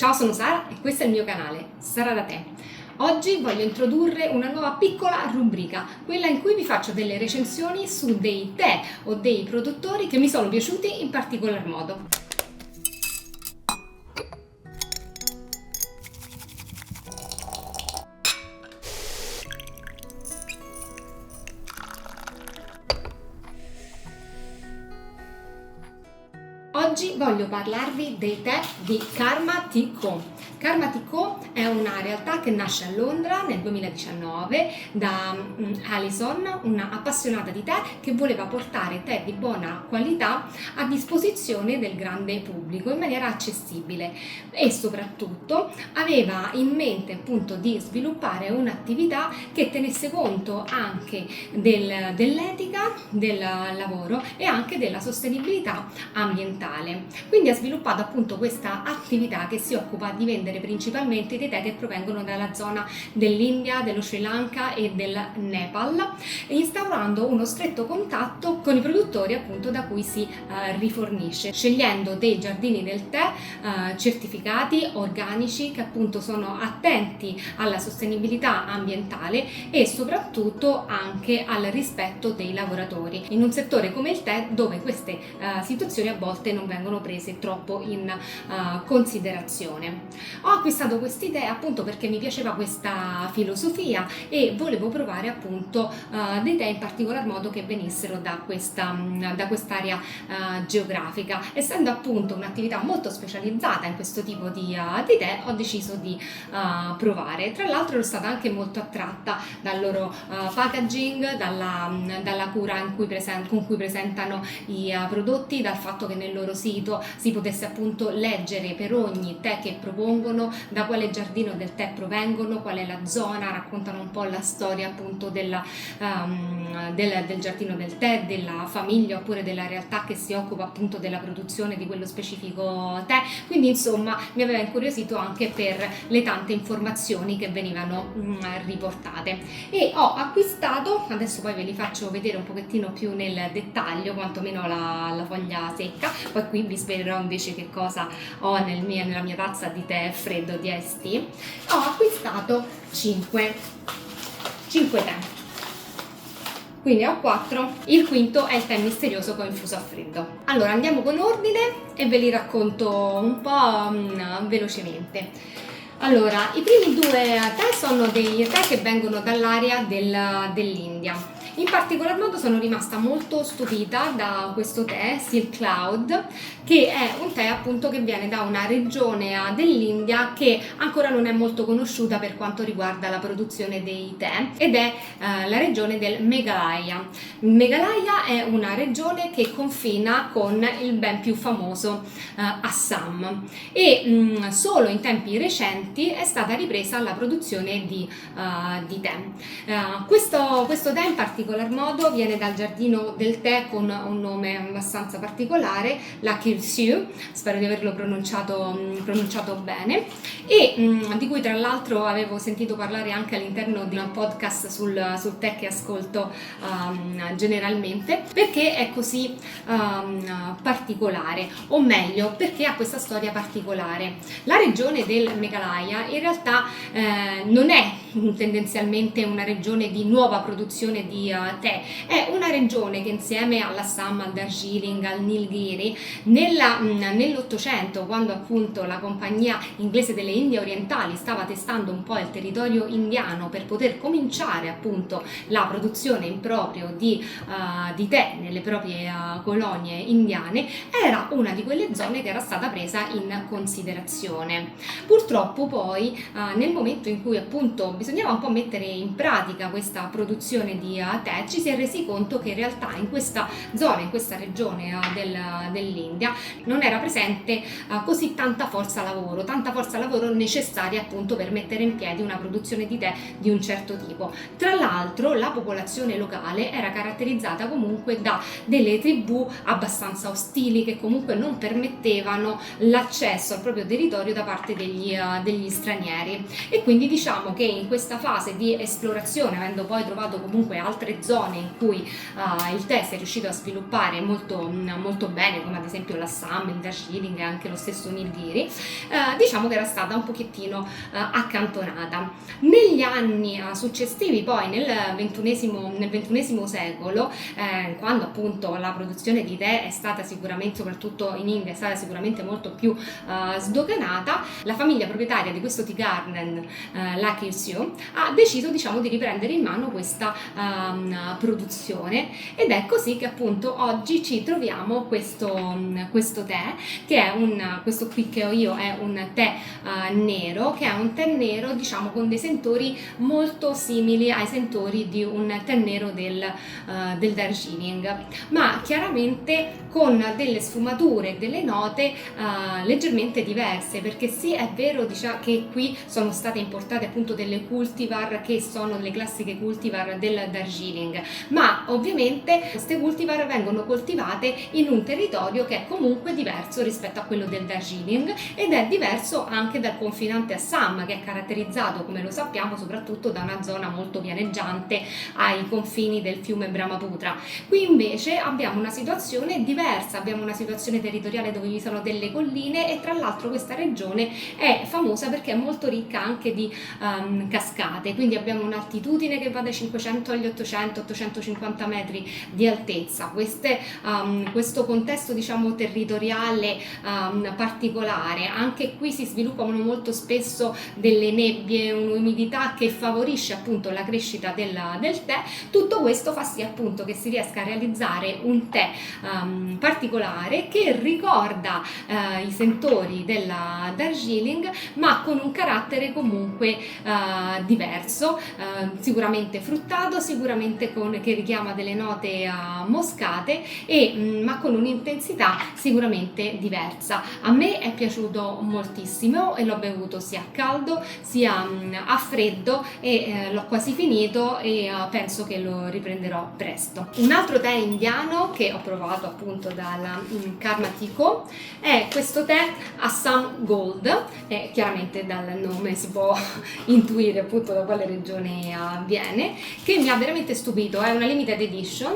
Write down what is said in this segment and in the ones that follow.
Ciao, sono Sara e questo è il mio canale, Sara da te. Oggi voglio introdurre una nuova piccola rubrica, quella in cui vi faccio delle recensioni su dei tè o dei produttori che mi sono piaciuti in particolar modo. Oggi voglio parlarvi dei tè di Karma Tea Co. Karma Tea Co è una realtà che nasce a Londra nel 2019 da Alison, una appassionata di tè che voleva portare tè di buona qualità a disposizione del grande pubblico in maniera accessibile e soprattutto aveva in mente appunto di sviluppare un'attività che tenesse conto anche dell'etica del lavoro e anche della sostenibilità ambientale. Quindi ha sviluppato appunto questa attività che si occupa di vendere principalmente dei tè che provengono dalla zona dell'India, dello Sri Lanka e del Nepal, instaurando uno stretto contatto con i produttori appunto da cui si rifornisce, scegliendo dei giardini del tè certificati, organici, che appunto sono attenti alla sostenibilità ambientale e soprattutto anche al rispetto dei lavoratori, in un settore come il tè dove queste situazioni a volte non vengono prese troppo in considerazione. Ho acquistato queste idee appunto perché mi piaceva questa filosofia e volevo provare appunto dei tè in particolar modo che venissero da quest'area geografica. Essendo appunto un'attività molto specializzata in questo tipo di tè, ho deciso di provare. Tra l'altro ero stata anche molto attratta dal loro packaging, dalla cura con cui presentano i prodotti, dal fatto che nel loro sito si potesse appunto leggere per ogni tè che propongono da quale giardino del tè provengono, qual è la zona, raccontano un po' la storia appunto del giardino del tè, della famiglia oppure della realtà che si occupa appunto della produzione di quello specifico tè. Quindi insomma mi aveva incuriosito anche per le tante informazioni che venivano riportate e ho acquistato, adesso poi ve li faccio vedere un pochettino più nel dettaglio, quantomeno la foglia secca, poi qui vi spiegherò invece che cosa ho nella mia tazza di tè freddo di ST. Ho acquistato 5 tè, quindi ho 4, il quinto è il tè misterioso con infuso a freddo. Allora andiamo con ordine e ve li racconto un po' velocemente. Allora, i primi 2 tè sono dei tè che vengono dall'area dell'India. In particolar modo sono rimasta molto stupita da questo tè, Silk Cloud, che è un tè appunto che viene da una regione dell'India che ancora non è molto conosciuta per quanto riguarda la produzione dei tè, ed è la regione del Meghalaya. Meghalaya è una regione che confina con il ben più famoso Assam e solo in tempi recenti è stata ripresa la produzione di tè. Questo tè in particolar modo viene dal giardino del tè con un nome abbastanza particolare, la Kirsiu, spero di averlo pronunciato bene, e di cui tra l'altro avevo sentito parlare anche all'interno di un podcast sul tè che ascolto generalmente, perché è così particolare, o meglio perché ha questa storia particolare. La regione del Meghalaya in realtà non è tendenzialmente una regione di nuova produzione di tè, è una regione che insieme all'Assam, al Darjeeling, al Nilgiri nell'800, quando appunto la compagnia inglese delle Indie Orientali stava testando un po' il territorio indiano per poter cominciare appunto la produzione in proprio di tè nelle proprie colonie indiane, era una di quelle zone che era stata presa in considerazione. Purtroppo poi nel momento in cui appunto bisognava un po' mettere in pratica questa produzione di tè, ci si è resi conto che in realtà in questa zona, in questa regione dell'India non era presente così tanta forza lavoro necessaria appunto per mettere in piedi una produzione di tè di un certo tipo. Tra l'altro la popolazione locale era caratterizzata comunque da delle tribù abbastanza ostili che comunque non permettevano l'accesso al proprio territorio da parte degli stranieri, e quindi diciamo che in questa fase di esplorazione, avendo poi trovato comunque altre altre zone in cui il tè si è riuscito a sviluppare molto bene, come ad esempio l'Assam, il Darjeeling e anche lo stesso Nilgiri, diciamo che era stata un pochettino accantonata. Negli anni successivi, poi nel XXI secolo, quando appunto la produzione di tè è stata sicuramente, soprattutto in India, è stata sicuramente molto più sdoganata, la famiglia proprietaria di questo tea garden, la Kyushu, ha deciso, diciamo, di riprendere in mano questa produzione, ed è così che appunto oggi ci troviamo questo tè, che è questo qui che ho io è un tè nero, che è un tè nero, diciamo, con dei sentori molto simili ai sentori di un tè nero del Darjeeling, ma chiaramente con delle sfumature, delle note leggermente diverse, perché sì, è vero, diciamo, che qui sono state importate appunto delle cultivar che sono le classiche cultivar del Darjeeling, ma ovviamente queste cultivar vengono coltivate in un territorio che è comunque diverso rispetto a quello del Darjeeling, ed è diverso anche dal confinante Assam, che è caratterizzato, come lo sappiamo, soprattutto da una zona molto pianeggiante ai confini del fiume Brahmaputra. Qui invece abbiamo una situazione diversa, abbiamo una situazione territoriale dove vi sono delle colline, e tra l'altro questa regione è famosa perché è molto ricca anche di cascate, quindi abbiamo un'altitudine che va dai 500 agli 800-850 metri di altezza. Questo contesto, diciamo, territoriale particolare, anche qui si sviluppano molto spesso delle nebbie, un'umidità che favorisce appunto la crescita del tè. Tutto questo fa sì appunto che si riesca a realizzare un tè particolare che ricorda i sentori della Darjeeling, ma con un carattere comunque diverso, sicuramente fruttato, sicuramente che richiama delle note moscate, ma con un'intensità sicuramente diversa. A me è piaciuto moltissimo e l'ho bevuto sia a caldo sia a freddo, e l'ho quasi finito, e penso che lo riprenderò presto. Un altro tè indiano che ho provato appunto dalla Karma Tea Co è questo tè Assam Gold, e chiaramente dal nome si può intuire appunto da quale regione viene, che mi ha veramente stupito. È una limited edition,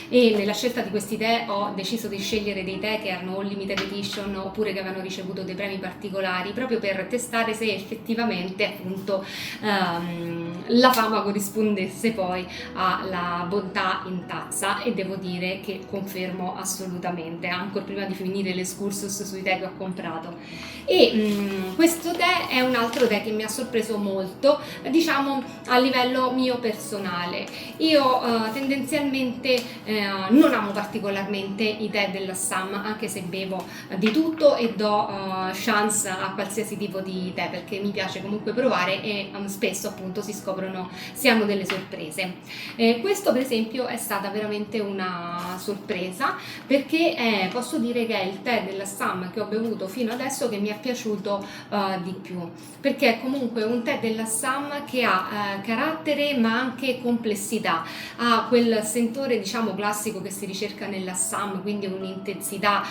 e nella scelta di questi tè ho deciso di scegliere dei tè che erano o limited edition oppure che avevano ricevuto dei premi particolari, proprio per testare se effettivamente appunto la fama corrispondesse poi alla bontà in tazza, e devo dire che confermo assolutamente, ancora prima di finire l'escursus sui tè che ho comprato. E questo tè è un altro tè che mi ha sorpreso molto, diciamo a livello mio personale. Io tendenzialmente non amo particolarmente i tè dell'Assam, anche se bevo di tutto e do chance a qualsiasi tipo di tè, perché mi piace comunque provare, e spesso appunto si hanno delle sorprese. Questo per esempio è stata veramente una sorpresa, perché posso dire che è il tè dell'Assam che ho bevuto fino adesso che mi è piaciuto di più, perché è comunque un tè dell'Assam che ha carattere ma anche complessità, ha quel sentore, diciamo, classico che si ricerca nell'Assam, quindi un'intensità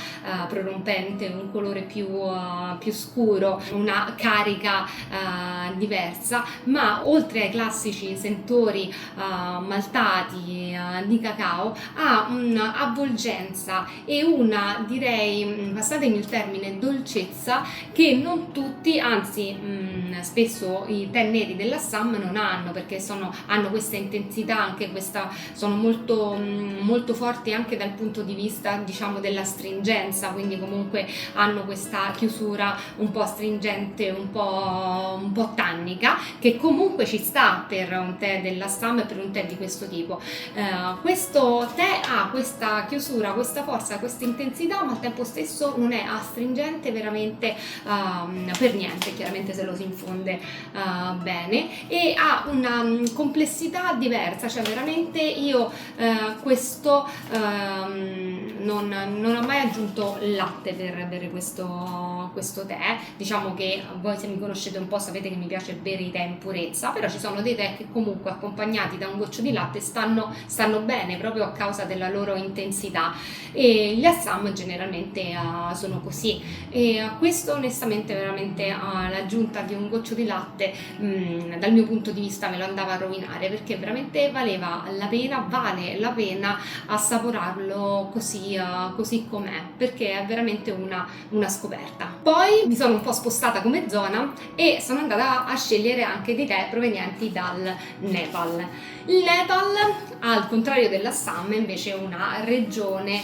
prorompente, un colore più scuro, una carica diversa, ma oltre ai classici sentori maltati di cacao ha un'avvolgenza e una, direi, passatemi il termine, dolcezza che non tutti, anzi spesso i tè neri dell'Assam non hanno, perché hanno questa intensità, anche sono molto forti anche dal punto di vista, diciamo, della stringenza, quindi comunque hanno questa chiusura un po' stringente, un po' tannica, che comunque ci sta per un tè dell'Assam e per un tè di questo tipo. Questo tè ha questa chiusura, questa forza, questa intensità, ma al tempo stesso non è astringente veramente per niente, chiaramente se lo si infonde bene, e ha una complessità diversa, cioè veramente io questo non ho mai aggiunto latte per bere questo tè. Diciamo che voi, se mi conoscete un po', sapete che mi piace bere i tè in purezza, però ci sono dei tè che comunque accompagnati da un goccio di latte stanno bene, proprio a causa della loro intensità, e gli Assam generalmente sono così, e questo onestamente veramente la l'aggiunta di un goccio di latte dal mio punto di vista me lo andava a rovinare, perché veramente vale la pena assaporarlo così com'è, perché è veramente una scoperta. Poi mi sono un po' spostata come zona e sono andata a scegliere anche dei tè provenienti dal Nepal. Il Nepal, al contrario dell'Assam, è invece una regione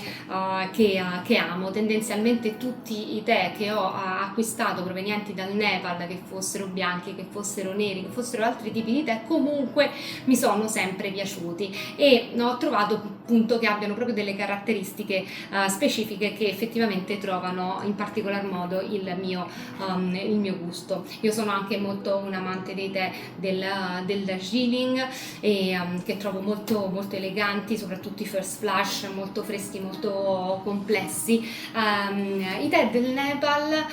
che amo. Tendenzialmente tutti i tè che ho acquistato provenienti dal Nepal, che fossero bianchi, che fossero neri, che fossero altri tipi di tè, comunque mi sono sempre piaciuti e ho trovato appunto che abbiano proprio delle caratteristiche specifiche che effettivamente trovano in particolar modo il mio gusto. Io sono anche molto un amante dei tè del Darjeeling, e che trovo molto, molto eleganti, soprattutto i first flush, molto freschi, molto complessi. I tè del Nepal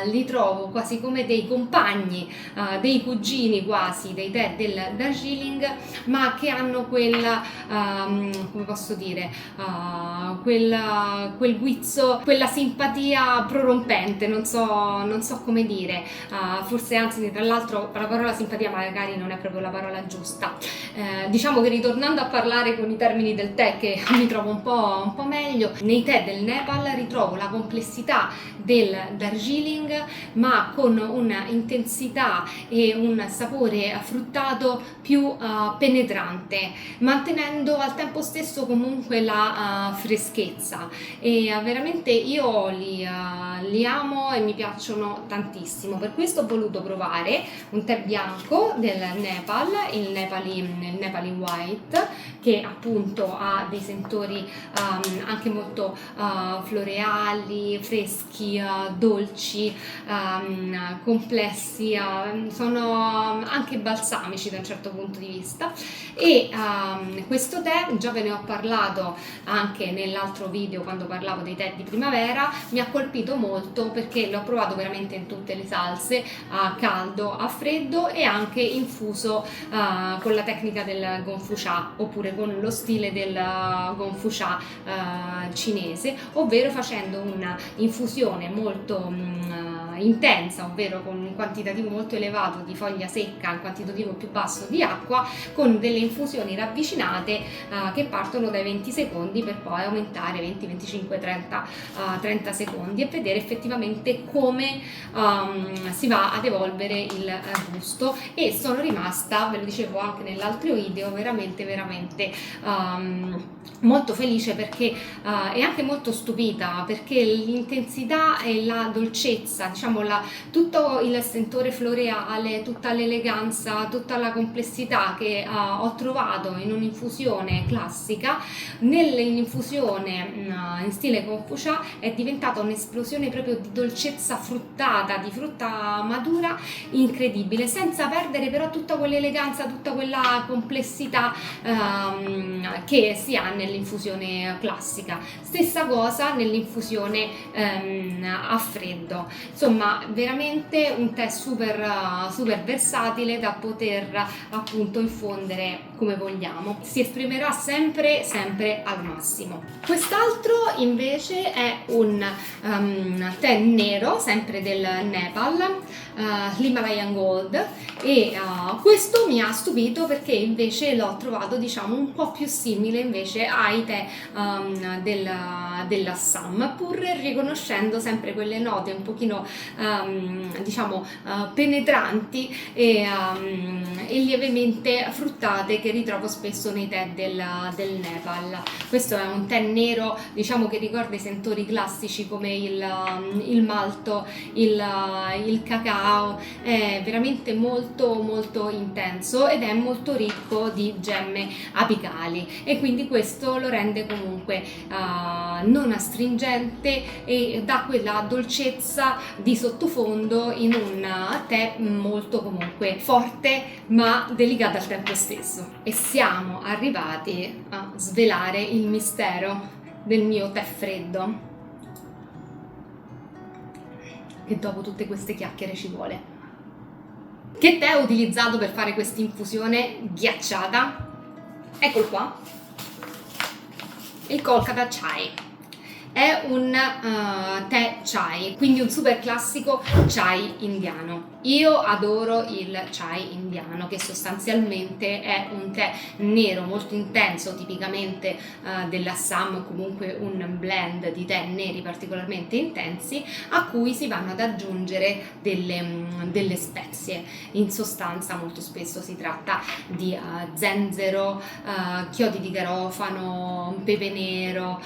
li trovo quasi come dei compagni, dei cugini quasi dei tè del Darjeeling, ma che hanno come posso dire, quel guizzo, quella simpatia prorompente, non so come dire, forse anzi tra l'altro la parola simpatia magari non è proprio la parola giusta. Diciamo che ritornando a parlare con i termini del tè, che mi trovo un po' meglio, nei tè del Nepal ritrovo la complessità del Darjeeling, ma con un'intensità e un sapore fruttato più penetrante, mantenendo al tempo stesso comunque la freschezza, e veramente io li amo e mi piacciono tantissimo. Per questo ho voluto provare un tè bianco del Nepal, il Nepali White, che appunto ha dei sentori anche molto floreali, freschi, dolci, complessi, sono anche balsamici da un certo punto di vista. E questo tè, già ve ne ho parlato anche nell'altro video quando parlavo dei tè di primavera, mi ha colpito molto perché l'ho provato veramente in tutte le salse, a caldo, a freddo e anche infuso con la tecnica del Gongfu Sha, oppure con lo stile del Gongfu Sha cinese, ovvero facendo una infusione molto intensa, ovvero con un quantitativo molto elevato di foglia secca, un quantitativo più basso di acqua, con delle infusioni ravvicinate che partono dai 20 secondi per poi aumentare 20, 25, 30 secondi, e vedere effettivamente come si va ad evolvere il gusto. E sono rimasta, ve lo dicevo anche nell'altro video, veramente molto felice, perché e anche molto stupita, perché l'intensità e la dolcezza, diciamo tutto il sentore floreale, tutta l'eleganza, tutta la complessità che ho trovato in un'infusione classica, nell'infusione in stile Gongfu Sha è diventata un'esplosione proprio di dolcezza fruttata, di frutta madura, incredibile, senza perdere però tutta quell'eleganza, tutta quella complessità che si ha nell'infusione classica. Stessa cosa nell'infusione a freddo. Insomma, veramente un tè super versatile da poter appunto infondere come vogliamo. Si esprimerà sempre al massimo. Quest'altro invece è un tè nero, sempre del Nepal, l'Himalayan Gold, e questo mi ha stupito perché invece l'ho trovato, diciamo, un po' più simile invece ai tè dell'Assam, pur riconoscendo sempre quelle note un pochino diciamo penetranti e lievemente fruttate che ritrovo spesso nei tè del Nepal. Questo è un tè nero, diciamo, che ricorda i sentori classici come il malto, il cacao, è veramente molto intenso ed è molto ricco di gemme apicali, e quindi questo lo rende comunque non astringente e dà quella dolcezza di sottofondo in un tè molto comunque forte ma delicato al tempo stesso. E siamo arrivati a svelare il mistero del mio tè freddo, che dopo tutte queste chiacchiere ci vuole. Che tè ho utilizzato per fare questa infusione ghiacciata? Eccolo qua, il Kolkata Chai. è un tè chai, quindi un super classico chai indiano. Io adoro il chai indiano, che sostanzialmente è un tè nero molto intenso, tipicamente dell'Assam, comunque un blend di tè neri particolarmente intensi, a cui si vanno ad aggiungere delle spezie. In sostanza molto spesso si tratta di zenzero, chiodi di garofano, pepe nero,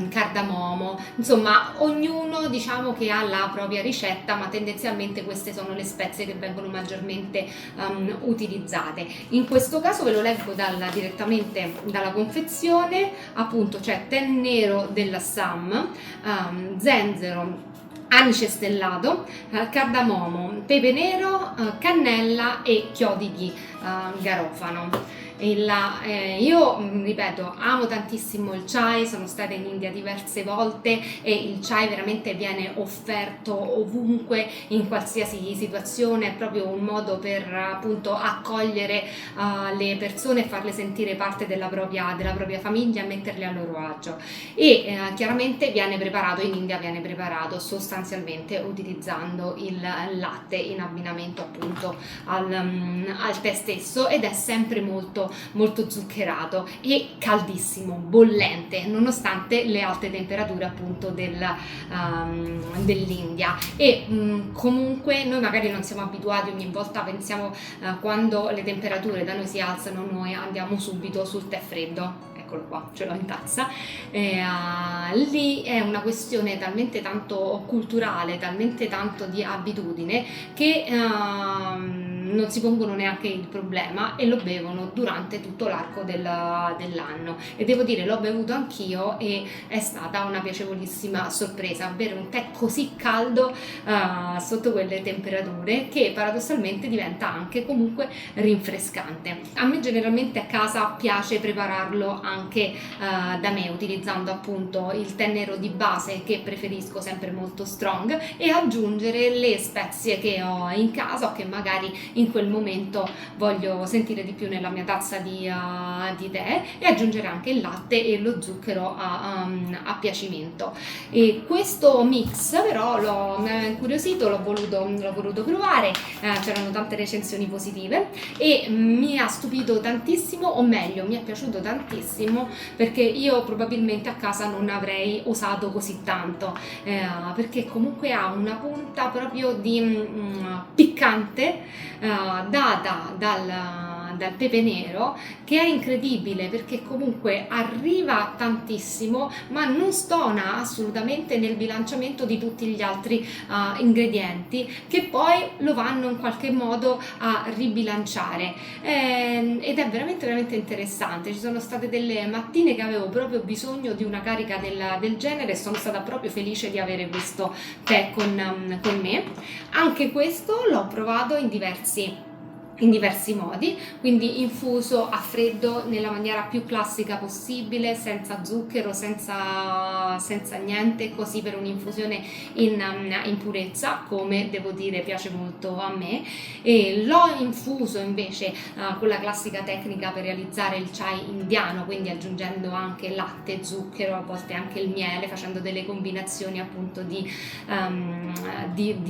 cardamomo, insomma ognuno diciamo che ha la propria ricetta, ma tendenzialmente queste sono le spezie che vengono maggiormente utilizzate. In questo caso ve lo leggo direttamente dalla confezione, appunto c'è tè nero dell'Assam, zenzero, anice stellato, cardamomo, pepe nero, cannella e chiodi di garofano. Io ripeto, amo tantissimo il chai, sono stata in India diverse volte e il chai veramente viene offerto ovunque, in qualsiasi situazione, è proprio un modo per appunto accogliere le persone e farle sentire parte della propria famiglia e metterle a loro agio. E chiaramente viene preparato in India, viene preparato sostanzialmente utilizzando il latte in abbinamento appunto al tè stesso, ed è sempre molto zuccherato e caldissimo, bollente, nonostante le alte temperature appunto dell'India. E comunque noi magari non siamo abituati, ogni volta pensiamo quando le temperature da noi si alzano noi andiamo subito sul tè freddo. Eccolo qua, ce l'ho in tazza. Lì è una questione talmente tanto culturale, talmente tanto di abitudine, che non si pongono neanche il problema e lo bevono durante tutto l'arco dell'anno. E devo dire, l'ho bevuto anch'io e è stata una piacevolissima sorpresa bere un tè così caldo sotto quelle temperature, che paradossalmente diventa anche comunque rinfrescante. A me generalmente a casa piace prepararlo anche da me, utilizzando appunto il tè nero di base, che preferisco sempre molto strong, e aggiungere le spezie che ho in casa o che magari in quel momento voglio sentire di più nella mia tazza di tè, e aggiungere anche il latte e lo zucchero a piacimento. E questo mix però mi ha incuriosito, l'ho voluto provare, c'erano tante recensioni positive e mi ha stupito tantissimo, o meglio mi è piaciuto tantissimo, perché io probabilmente a casa non avrei osato così tanto, perché comunque ha una punta proprio di piccante data dal pepe nero, che è incredibile, perché comunque arriva tantissimo ma non stona assolutamente nel bilanciamento di tutti gli altri ingredienti, che poi lo vanno in qualche modo a ribilanciare, ed è veramente interessante. Ci sono state delle mattine che avevo proprio bisogno di una carica del genere e sono stata proprio felice di avere questo tè con me. Anche questo l'ho provato in diversi modi, quindi infuso a freddo nella maniera più classica possibile, senza zucchero, senza niente, così per un'infusione in purezza, come devo dire piace molto a me. E l'ho infuso invece con la classica tecnica per realizzare il chai indiano, quindi aggiungendo anche latte, zucchero, a volte anche il miele, facendo delle combinazioni appunto di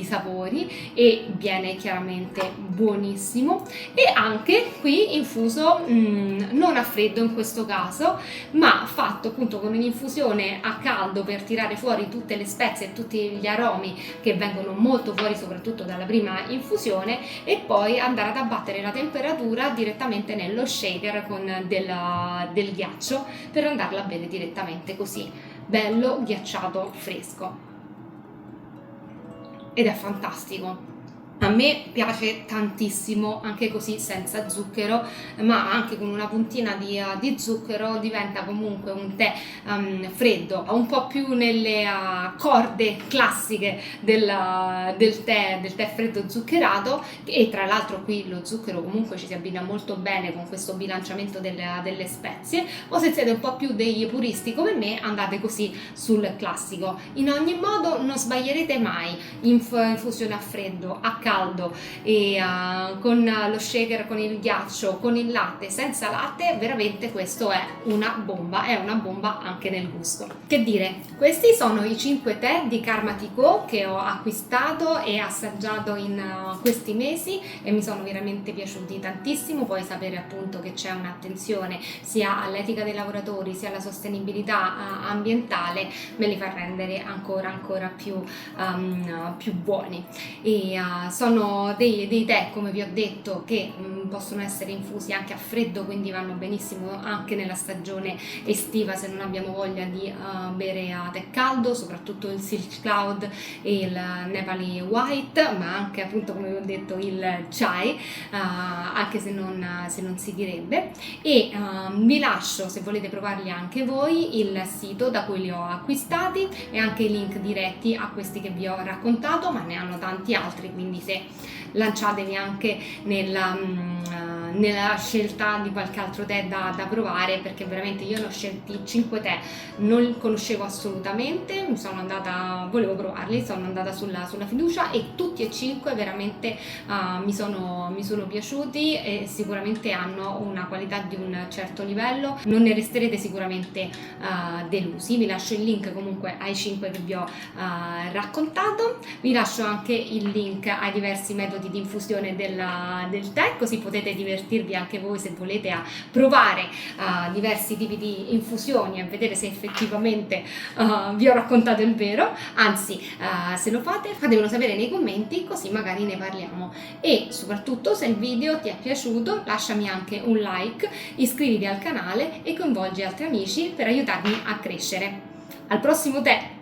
sapori, e viene chiaramente buonissimo. E anche qui infuso non a freddo in questo caso, ma fatto appunto con un'infusione a caldo per tirare fuori tutte le spezie e tutti gli aromi che vengono molto fuori soprattutto dalla prima infusione, e poi andare ad abbattere la temperatura direttamente nello shaker con del ghiaccio, per andarla a bere direttamente così, bello ghiacciato fresco, ed è fantastico. A me piace tantissimo anche così, senza zucchero, ma anche con una puntina di zucchero diventa comunque un tè freddo, un po' più nelle corde classiche del tè freddo zuccherato. E tra l'altro qui lo zucchero comunque ci si abbina molto bene con questo bilanciamento delle spezie. O se siete un po' più dei puristi come me, andate così sul classico. In ogni modo non sbaglierete mai, infusione a freddo, a caldo e con lo shaker, con il ghiaccio, con il latte, senza latte, veramente questo è una bomba anche nel gusto. Che dire, questi sono i 5 tè di Karma Tea Co che ho acquistato e assaggiato in questi mesi e mi sono veramente piaciuti tantissimo. Puoi sapere appunto che c'è un'attenzione sia all'etica dei lavoratori sia alla sostenibilità ambientale, me li fa rendere ancora più buoni. E sono dei tè, come vi ho detto, che possono essere infusi anche a freddo, quindi vanno benissimo anche nella stagione estiva se non abbiamo voglia di bere tè caldo, soprattutto il Silk Cloud e il Nepali White, ma anche appunto, come vi ho detto, il chai, anche se non si direbbe. E vi lascio, se volete provarli anche voi, il sito da cui li ho acquistati e anche i link diretti a questi che vi ho raccontato, ma ne hanno tanti altri, quindi se lanciatevi anche nella scelta di qualche altro tè da provare, perché veramente io ne ho scelti 5 tè, non li conoscevo assolutamente, volevo provarli, sono andata sulla fiducia e tutti e 5 veramente mi sono piaciuti e sicuramente hanno una qualità di un certo livello, non ne resterete sicuramente delusi. Vi lascio il link comunque ai 5 che vi ho raccontato, vi lascio anche il link ai diversi metodi di infusione del tè, così potete divertirvi anche voi se volete a provare diversi tipi di infusioni e vedere se effettivamente vi ho raccontato il vero. Anzi, se lo fate, fatemelo sapere nei commenti, così magari ne parliamo. E soprattutto, se il video ti è piaciuto, lasciami anche un like, iscriviti al canale e coinvolgi altri amici per aiutarmi a crescere. Al prossimo tè!